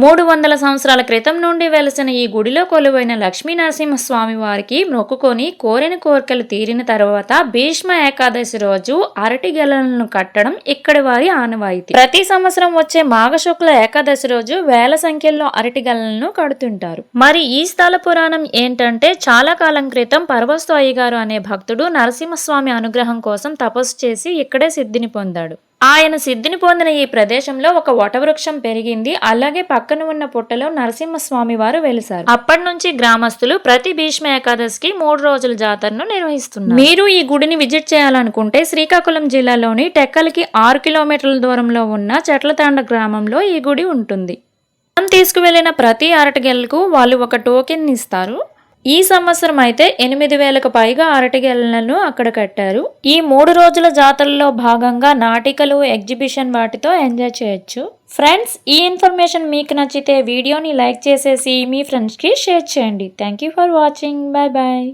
300 సంవత్సరాల క్రితం నుండి వెలసిన ఈ గుడిలో కొలువైన లక్ష్మీ నరసింహస్వామి వారికి మొక్కుకొని కోరిన కోరికలు తీరిన తర్వాత భీష్మ ఏకాదశి రోజు అరటి గెలలను కట్టడం ఇక్కడి వారి ఆనవాయితీ. ప్రతి సంవత్సరం వచ్చే మాఘశుక్ల ఏకాదశి రోజు వేల సంఖ్యలో అరటి గెలలను కడుతుంటారు. మరి ఈ స్థల పురాణం ఏంటంటే, చాలా కాలం క్రితం పరవస్తు అయ్యగారు అనే భక్తుడు నరసింహస్వామి అనుగ్రహం కోసం తపస్సు చేసి ఇక్కడే సిద్ధిని పొందాడు. ఆయన సిద్ధిని పొందిన ఈ ప్రదేశంలో ఒక వటవృక్షం పెరిగింది. అలాగే పక్కన ఉన్న పుట్టలో నరసింహస్వామి వారు వెలిశారు. అప్పటి నుంచి గ్రామస్తులు ప్రతి భీష్మ ఏకాదశికి 3 రోజుల జాతరను నిర్వహిస్తున్నారు. మీరు ఈ గుడిని విజిట్ చేయాలనుకుంటే శ్రీకాకుళం జిల్లాలోని టెక్కలికి 6 కిలోమీటర్ల దూరంలో ఉన్న చెట్లతాండ గ్రామంలో ఈ గుడి ఉంటుంది. మనం తీసుకువెళ్లిన ప్రతి అరటిగెలకు వాళ్ళు ఒక టోకెన్ ఇస్తారు. ఈ సంవత్సరం అయితే 8,000కు పైగా అరటిగెలను అక్కడ కట్టారు. ఈ 3 రోజుల జాతరలో భాగంగా నాటికలు, ఎగ్జిబిషన్ వాటితో ఎంజాయ్ చేయొచ్చు. ఫ్రెండ్స్, ఈ ఇన్ఫర్మేషన్ మీకు నచ్చితే వీడియోని లైక్ చేసేసి మీ ఫ్రెండ్స్కి షేర్ చేయండి. Thank you for watching. Bye bye.